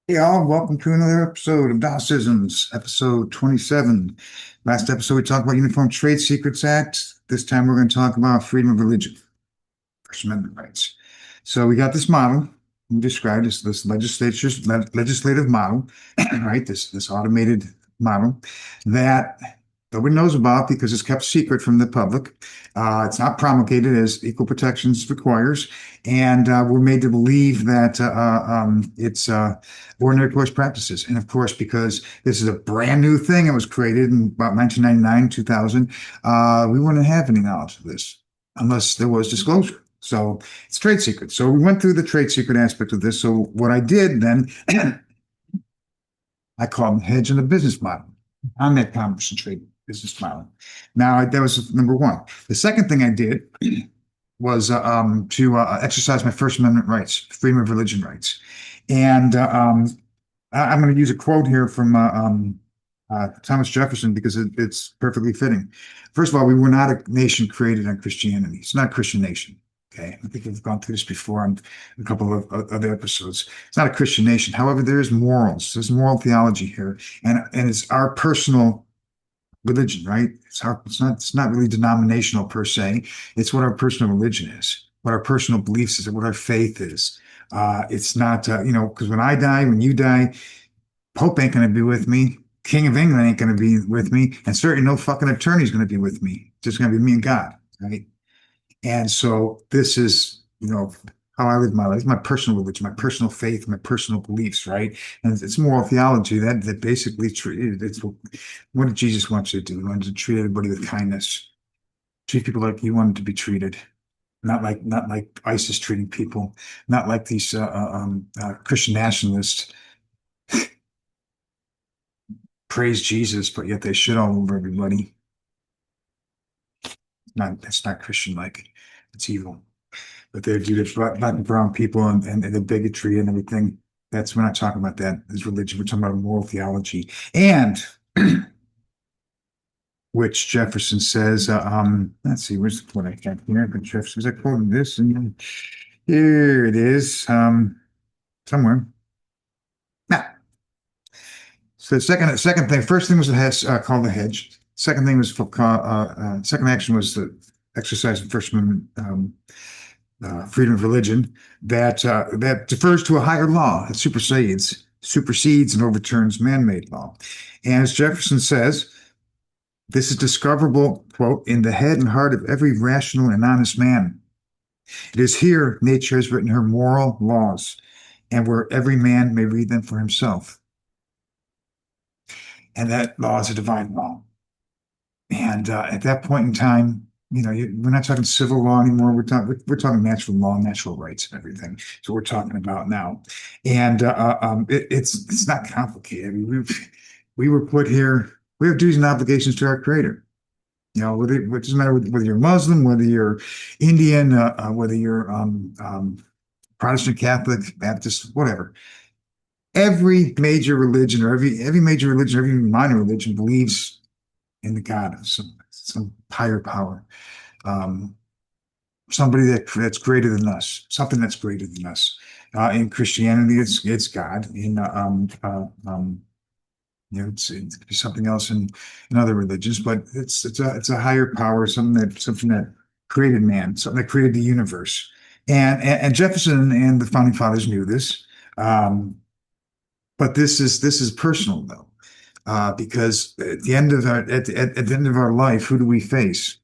Hey all, welcome to another episode of Dost Isms, episode 27. Last episode we talked about Uniform Trade Secrets Act. This time we're going to talk about freedom of religion, First Amendment rights. So we got this model we described as this legislative model, right? This automated model that nobody knows about because it's kept secret from the public. It's not promulgated as equal protections requires, and we're made to believe that it's ordinary course practices. And of course, because this is a brand new thing, it was created in about 1999, 2000, we wouldn't have any knowledge of this unless there was disclosure. So it's trade secret. So we went through the trade secret aspect of this. So what I did then, I called the hedge and the business model on that commerce and trade business model. Now that was number one. The second thing I did was to exercise my First Amendment rights, freedom of religion rights, and I'm going to use a quote here from Thomas Jefferson because it's perfectly fitting. First of all, we were not a nation created on Christianity. It's not a Christian nation. Okay, I think we've gone through this before on a couple of other episodes. It's not a Christian nation. However, there is morals. There's moral theology here, and it's our personal religion, right? It's not really denominational per se. It's what our personal religion is, what our personal beliefs is, and what our faith is. It's not, because when I die, when you die, Pope ain't going to be with me. King of England ain't going to be with me, and certainly no fucking attorney's going to be with me. It's just going to be me and God, right? And so this is, how I live my life, my personal religion, my personal faith, my personal beliefs, right? And it's moral theology that basically it's what did Jesus want you to do? He wanted to treat everybody with kindness, treat people like you wanted to be treated, not like ISIS treating people, not like these Christian nationalists praise Jesus, but yet they shit all over everybody. That's not Christian like. It's evil. But they do the black and brown people and the bigotry and everything. We're not talking about that as religion. We're talking about moral theology. And which Jefferson says, let's see, where's what I got here? But Jefferson, I quoted this, and here it is, somewhere. Now, so the second thing, first thing was it has called the hedge. Second thing was second action was the exercise of First Amendment freedom of religion that defers to a higher law that supersedes and overturns man-made law. And as Jefferson says, this is discoverable, quote, in the head and heart of every rational and honest man. It is here nature has written her moral laws, and where every man may read them for himself. And that law is a divine law. And at that point in time, we're not talking civil law anymore. We're talking natural law, natural rights, and everything. So we're talking about now, and it's not complicated. I mean, we were put here. We have duties and obligations to our Creator. It doesn't matter whether you're Muslim, whether you're Indian, whether you're Protestant, Catholic, Baptist, whatever. Every major religion, or every major religion, every minor religion believes in the God of some higher power, um, somebody that's greater than us, something that's greater than us. In Christianity, it's God. It could be something else in other religions, but it's a higher power, something that created man, something that created the universe. And Jefferson and the founding fathers knew this, but this is personal though. Because at the end of our life, who do we face?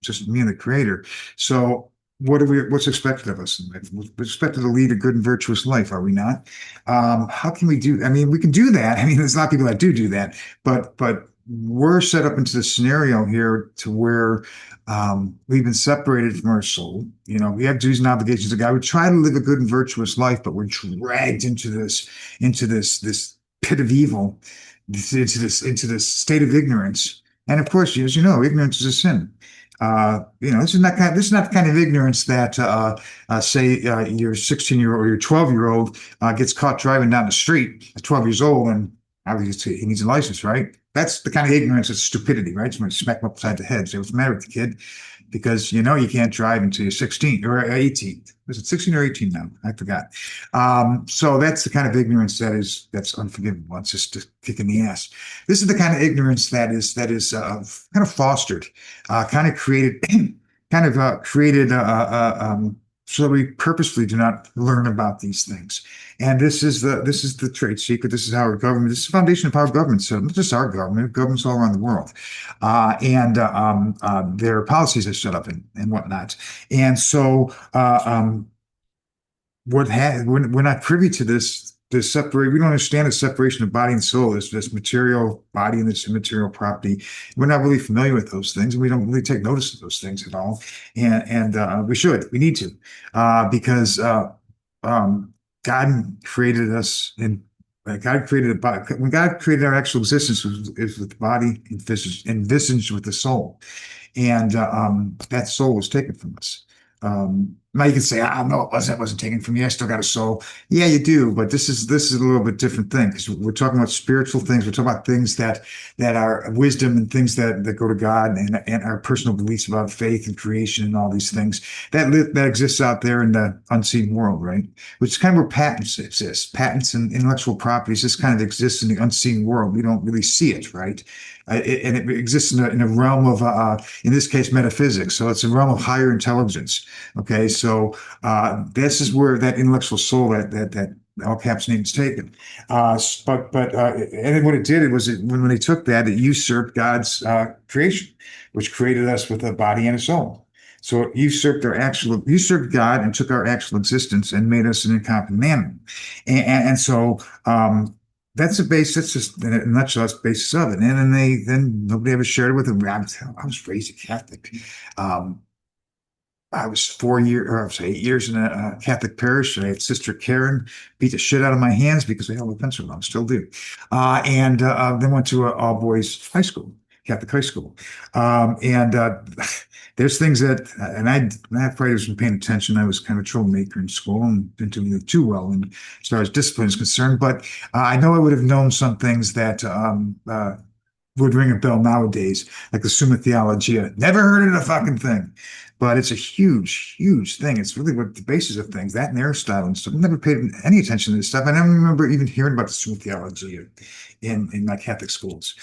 Just me and the Creator. So what's expected of us in life? We're expected to lead a good and virtuous life, are we not? How can we do? I mean, we can do that. I mean, there's a lot of people that do that, but we're set up into the scenario here to where we've been separated from our soul. We have duties and obligations to God. We try to live a good and virtuous life, but we're dragged into this pit of evil, into this state of ignorance. And of course, as you know, ignorance is a sin. This is not the kind of ignorance that say your 16-year-old or your 12-year-old gets caught driving down the street at 12 years old, and Obviously, he needs a license, right? That's the kind of ignorance and stupidity, right? Somebody smack him upside the head. Say, what's the matter with the kid? Because you know you can't drive until you're 16 or 18. Was it 16 or 18 now? I forgot. So that's the kind of ignorance that's unforgivable. It's just a kick in the ass. This is the kind of ignorance that is kind of fostered, kind of created, created so we purposely do not learn about these things. And this is the trade secret. This is how our government. This is the foundation of how government. So not just our government, governments all around the world, and their policies are set up and whatnot. And so we're not privy to this separate. We don't understand the separation of body and soul. This material body and this immaterial property. We're not really familiar with those things, and we don't really take notice of those things at all. And we should. We need to, because God created us in. God created a body. When God created our actual existence, is with the body envisaged with the soul, and that soul was taken from us. Now you can say, "Ah, no, it wasn't taken from you. I still got a soul." Yeah, you do, but this is a little bit different thing because we're talking about spiritual things. We're talking about things that are wisdom and things that go to God and our personal beliefs about faith and creation and all these things that exists out there in the unseen world, right? Which is kind of where patents exist. Patents and intellectual properties just kind of exists in the unseen world. We don't really see it, right? And it exists in a realm of, in this case, metaphysics. So it's a realm of higher intelligence. Okay, so this is where that intellectual soul, that all caps name is taken. And what it did, when they took that, it usurped God's creation, which created us with a body and a soul. So it usurped God and took our actual existence and made us an incompetent animal. And so that's the base. That's just in a nutshell. That's the basis of it. And then nobody ever shared it with them. I was raised a Catholic. I was 4 years, or I was 8 years in a Catholic parish. I had Sister Karen beat the shit out of my hands because I held a pencil on, still do. And then went to an all boys high school, Catholic high school. And there's things and I probably wasn't paying attention. I was kind of a troublemaker in school and didn't do too well as far as discipline is concerned. But I know I would have known some things that would ring a bell nowadays, like the Summa Theologia. Never heard of the fucking thing, but it's a huge, huge thing. It's really what the basis of things, that and Aristotle and stuff. I never paid any attention to this stuff. I never remember even hearing about the Summa Theologia in my Catholic schools.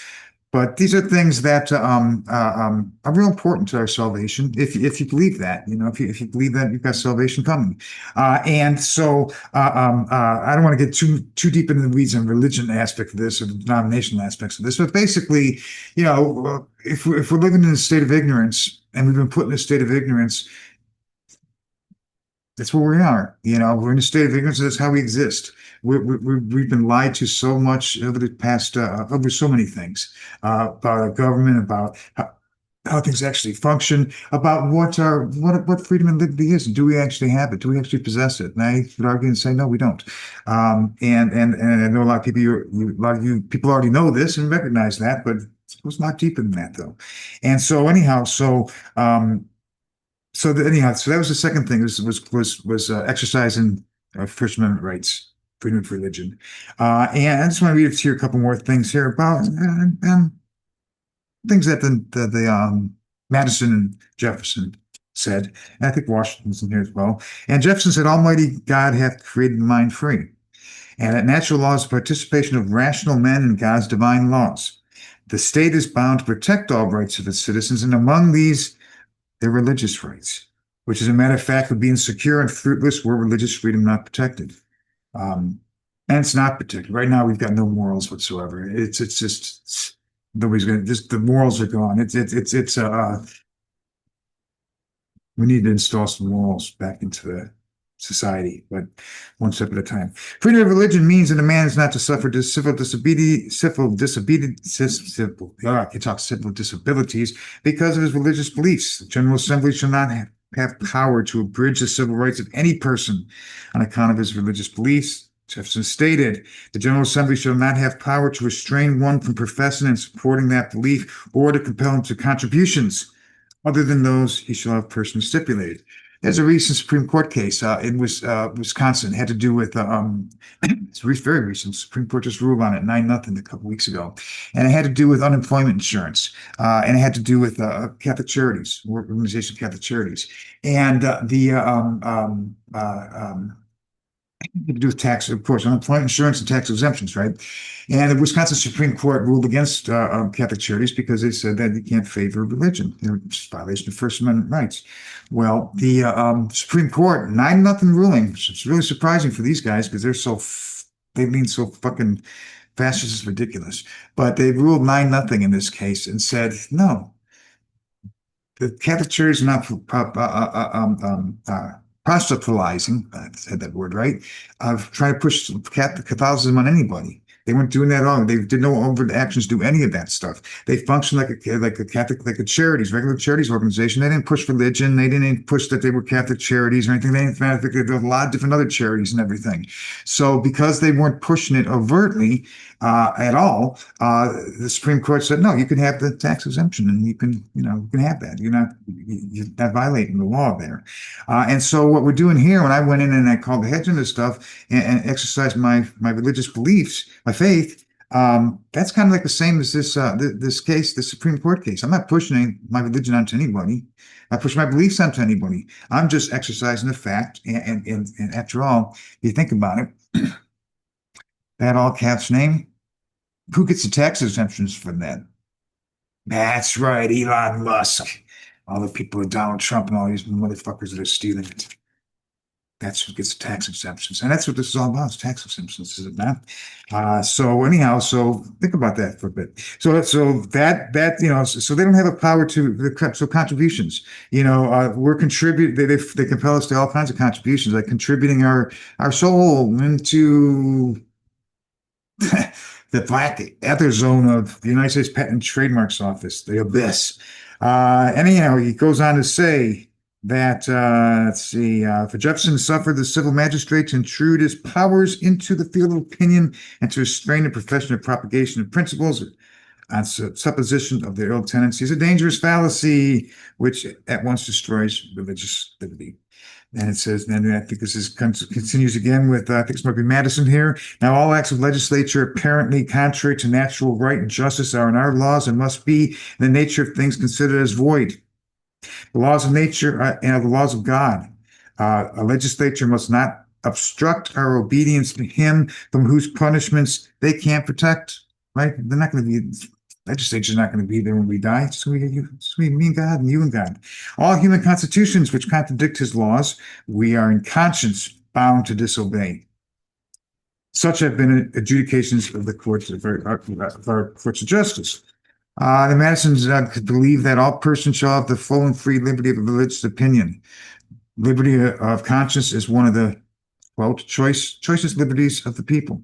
But these are things that are real important to our salvation. If you believe that, if you believe that you've got salvation coming, and so I don't want to get too deep into the weeds on religion aspect of this or the denominational aspects of this, but basically, if we're living in a state of ignorance and we've been put in a state of ignorance, that's where we are. We're in a state of ignorance. That's how we exist. We've been lied to so much over the past, over so many things, about our government, about how things actually function, about what freedom and liberty is. Do we actually have it? Do we actually possess it? And I would argue and say, no, we don't. And I know a lot of people, a lot of you people already know this and recognize that, but it goes a lot deeper than that, though. And so anyhow, so that was the second thing was exercising First Amendment rights, freedom of religion. And I just want to read here a couple more things here about things that the Madison and Jefferson said, and I think Washington's in here as well. And Jefferson said, "Almighty God hath created the mind free, and that natural law is the participation of rational men in God's divine laws. The state is bound to protect all rights of its citizens, and among these their religious rights, which as a matter of fact would be insecure and fruitless were religious freedom not protected." And it's not protected. Right now, we've got no morals whatsoever. It's just nobody's going to, just the morals are gone. We need to install some morals back into the society, but one step at a time. Freedom of religion means that a man is not to suffer civil disabilities because of his religious beliefs. The General Assembly shall not have power to abridge the civil rights of any person on account of his religious beliefs. Jefferson stated, the General Assembly shall not have power to restrain one from professing and supporting that belief or to compel him to contributions other than those he shall have personally stipulated. There's a recent Supreme Court case in Wisconsin. It had to do with it's very recent. Supreme Court just ruled on it 9-0 a couple weeks ago, and it had to do with unemployment insurance, and it had to do with Catholic Charities, Organization of Catholic Charities, and to do with tax, of course, unemployment insurance and tax exemptions, right? And the Wisconsin Supreme Court ruled against Catholic Charities because they said that you can't favor religion. It's a violation of First Amendment rights. Well, the Supreme Court, 9-0 ruling, which is really surprising for these guys because they mean so fucking fascist is ridiculous. But they ruled 9-0 in this case and said, no, the Catholic Charities are not proselytizing, I said that word right, of trying to push Catholicism on anybody. They weren't doing that at all. They did no overt actions, do any of that stuff. They functioned like a Catholic, like a charities, regular charities organization. They didn't push religion. They didn't push that they were Catholic charities or anything. They in fact, there were a lot of different other charities and everything. So because they weren't pushing it overtly at all, the Supreme Court said, no, you can have the tax exemption and you can have that. You're not violating the law there. And so what we're doing here, when I went in and I called the heads on this stuff and exercised my religious beliefs, my faith, that's kind of like the same as this case, the Supreme Court case. I'm not pushing my religion onto anybody. I push my beliefs onto anybody. I'm just exercising the fact. And after all, if you think about it, that all caps name, who gets the tax exemptions from that? That's right, Elon Musk. All the people with Donald Trump and all these motherfuckers that are stealing it. That's who gets tax exemptions. And that's what this is all about, is tax exemptions, is it not? So anyhow, so think about that for a bit. So that, so they don't have a power so contributions, we're contributing, they compel us to all kinds of contributions, like contributing our soul into the black ether zone of the United States Patent and Trademarks Office, the abyss. Anyhow, he goes on to say that, for Jefferson suffered the civil magistrate to intrude his powers into the field of opinion and to restrain the profession of propagation of principles on supposition of their ill tendencies, a dangerous fallacy which at once destroys religious liberty. And it says, and I think this continues again with, I think it's might be Madison here. Now, all acts of legislature apparently contrary to natural right and justice are in our laws and must be in the nature of things considered as void. The laws of nature and the laws of God. A legislature must not obstruct our obedience to him from whose punishments they can't protect, right? They're not going to be, legislature's not going to be there when we die. It's going to be me and God and you and God. All human constitutions which contradict his laws, we are in conscience bound to disobey. Such have been adjudications of the courts of our courts of justice. The Madisons believe that all persons shall have the full and free liberty of religious opinion. Liberty of conscience is one of the, quote, choicest liberties of the people.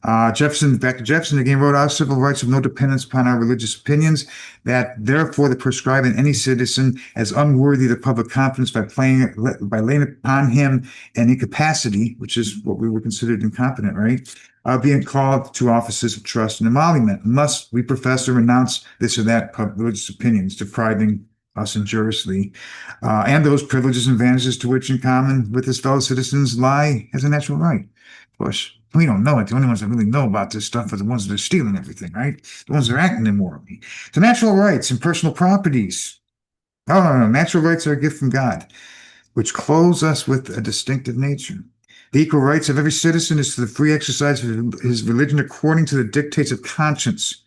Back to Jefferson again, wrote our civil rights have no dependence upon our religious opinions, that therefore the prescribing any citizen as unworthy of the public confidence by laying upon him an incapacity, which is what we were considered incompetent, right? Being called to offices of trust and emolument, unless we profess or renounce this or that religious opinions, depriving us injuriously, and those privileges and advantages to which in common with his fellow citizens lie as a natural right. Of course, we don't know it. The only ones that really know about this stuff are the ones that are stealing everything, right? The ones that are acting immorally. So natural rights and personal properties. No. Natural rights are a gift from God, which clothes us with a distinctive nature. The equal rights of every citizen is to the free exercise of his religion according to the dictates of conscience,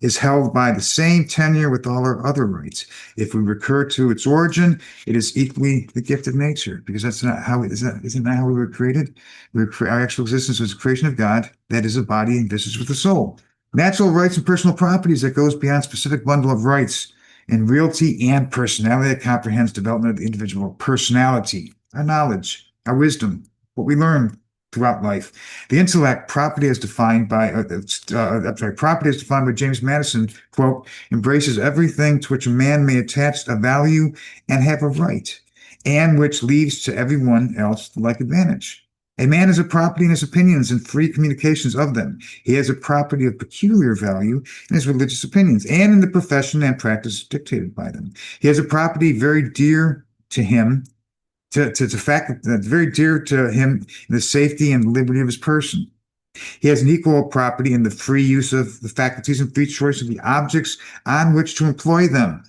is held by the same tenure with all our other rights. If we recur to its origin, it is equally the gift of nature, because that's not how isn't that how we were created? Our actual existence was a creation of God, that is a body and visits with the soul. Natural rights and personal properties that goes beyond specific bundle of rights in realty and personality that comprehends development of the individual personality, our knowledge, our wisdom, what we learn throughout life. The intellect, property as defined by James Madison, quote, embraces everything to which a man may attach a value and have a right, and which leaves to everyone else the like advantage. A man is a property in his opinions and free communications of them. He has a property of peculiar value in his religious opinions and in the profession and practice dictated by them. He has a property very dear to him to the fact that that's very dear to him, the safety and liberty of his person. He has an equal property in the free use of the faculties and free choice of the objects on which to employ them.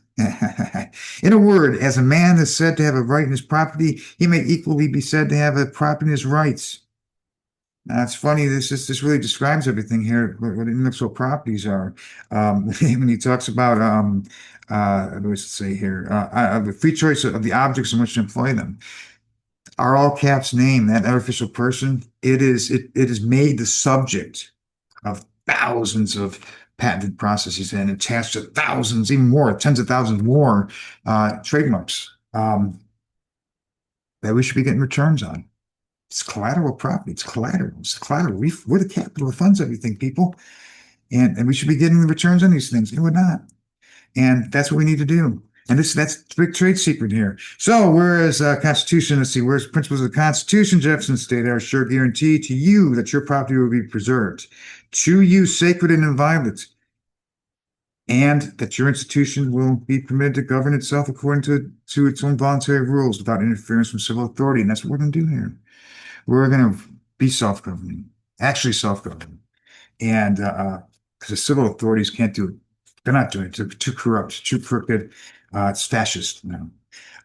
In a word, as a man is said to have a right in his property, he may equally be said to have a property in his rights. Now, it's funny. This really describes everything here. What intellectual properties are. When he talks about what does it say here? The free choice of the objects in which to employ them. Our all caps name, that artificial person, it is made the subject of thousands of patented processes and attached to thousands, even more, tens of thousands more trademarks that we should be getting returns on. It's collateral property. It's collateral. It's collateral. We're the capital that funds everything, people. And we should be getting the returns on these things. And we're not. And that's what we need to do. And that's the big trade secret here. So whereas Constitution, let's see, whereas principles of the Constitution, Jefferson stated, are sure guarantee to you that your property will be preserved, to you sacred and inviolate, and that your institution will be permitted to govern itself according to its own voluntary rules without interference from civil authority. And that's what we're going to do here. We're going to be self-governing, actually self-governing. And because the civil authorities can't do it. They're not doing it. They're too corrupt, too crooked. It's fascist now.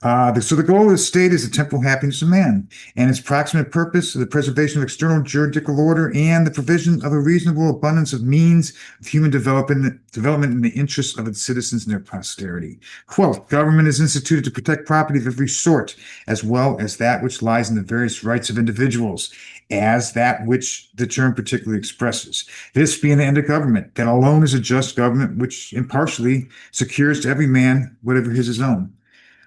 So the goal of the state is the temporal happiness of man, and its proximate purpose, the preservation of external juridical order, and the provision of a reasonable abundance of means of human development in the interests of its citizens and their posterity. Quote, government is instituted to protect property of every sort, as well as that which lies in the various rights of individuals, as that which the term particularly expresses. This being the end of government, that alone is a just government which impartially secures to every man whatever is his own.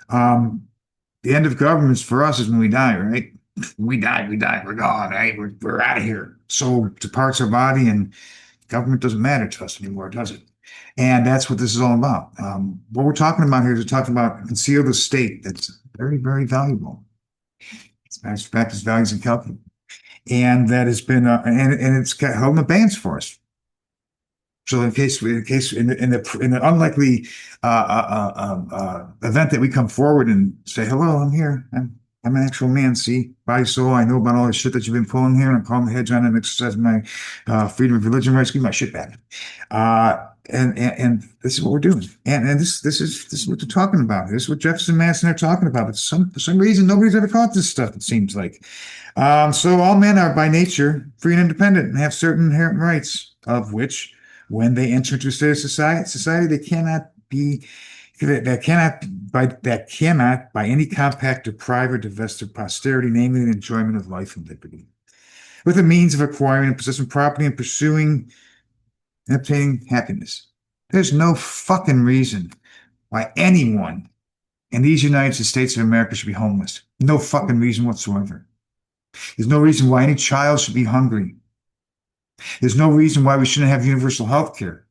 The end of governments for us is when we die, right? We die, we're gone, right? We're out of here. Soul departs our body, and government doesn't matter to us anymore, does it? And that's what this is all about. What we're talking about here is we're talking about concealed estate that's very, very valuable. As a fact, its value is incalculable. And that has been, and it's held in abeyance for us. So in the unlikely event that we come forward and say, hello, I'm here. I'm an actual man, see, body, soul. I know about all the shit that you've been pulling here, and I'm calling the hedge on and exercising my freedom of religion rights. Give me my shit back. And this is what we're doing. And this is what they're talking about. This is what Jefferson, Madison are talking about. But for some reason, nobody's ever caught this stuff, it seems like. So all men are by nature free and independent and have certain inherent rights, of which, when they enter into a state of society, they cannot by any compact deprive or divest their posterity, namely the enjoyment of life and liberty, with the means of acquiring and possessing property and pursuing and obtaining happiness. There's no fucking reason why anyone in these United States of America should be homeless. No fucking reason whatsoever. There's no reason why any child should be hungry. There's no reason why we shouldn't have universal health care.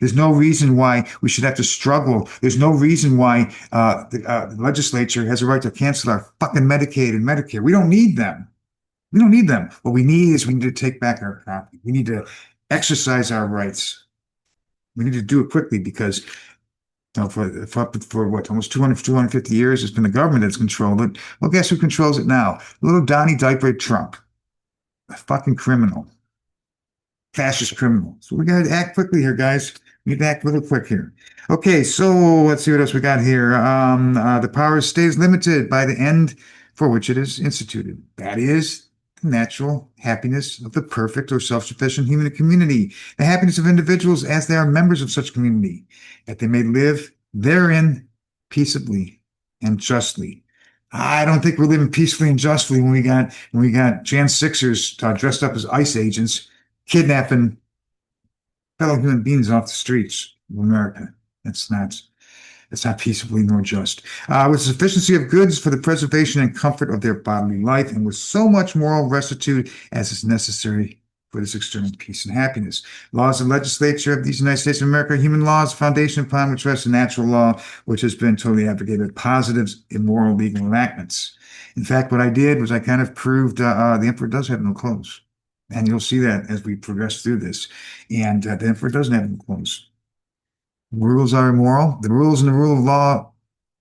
There's no reason why we should have to struggle. There's no reason why the legislature has a right to cancel our fucking Medicaid and Medicare. We don't need them. We don't need them. What we need to take back our property. We need to exercise our rights. We need to do it quickly because for what, almost 250 years, it's been the government that's controlled it. Well, guess who controls it now? Little Donnie Diaper Trump. A fucking criminal. Fascist criminal. So we got to act quickly here, guys. We need to act a little quick here. Okay, so let's see what else we got here. The power of the state is limited by the end for which it is instituted. That is the natural happiness of the perfect or self-sufficient human community, the happiness of individuals as they are members of such community, that they may live therein peaceably and justly. I don't think we're living peacefully and justly when we got Jan Sixers dressed up as ICE agents kidnapping fellow human beings off the streets of America. It's not peaceably nor just. With sufficiency of goods for the preservation and comfort of their bodily life, and with so much moral rectitude as is necessary for this external peace and happiness. Laws of legislature of these United States of America, human laws, foundation upon which rests the natural law, which has been totally abrogated, positives, immoral legal enactments. In fact, what I did was I kind of proved the emperor does have no clothes. And you'll see that as we progress through this. And the emperor doesn't have no clothes. Rules are immoral. The rules and the rule of law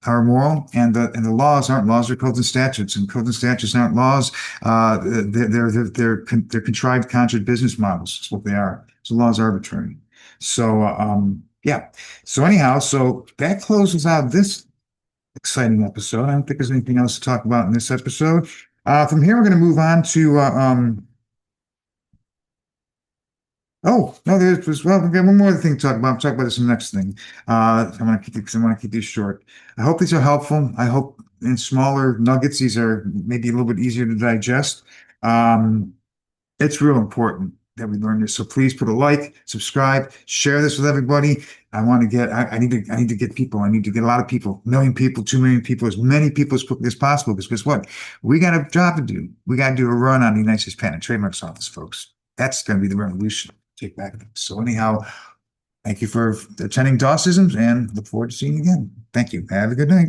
are immoral, and the laws aren't laws, they're codes and statutes, and codes and statutes aren't laws. They're contrived, conjured business models. That's what they are. So laws are arbitrary. So yeah. So anyhow, so that closes out this exciting episode. I don't think there's anything else to talk about in this episode. From here, we're going to move on to oh, no, there's well, we got one more thing to talk about. I'll talk about this in the next thing. I want to keep because I want to keep these short. I hope these are helpful. I hope in smaller nuggets, these are maybe a little bit easier to digest. Um, it's real important that we learn this. So please put a like, subscribe, share this with everybody. I need to get people. I need to get a lot of people, 1 million people, 2 million people, as many people as quickly as possible. Because guess what? We got a job to do. We got to do a run on the United States Patent and Trademarks Office, folks. That's going to be the revolution. Take back. So anyhow, thank you for attending Dost Isms and look forward to seeing you again. Thank you. Have a good night.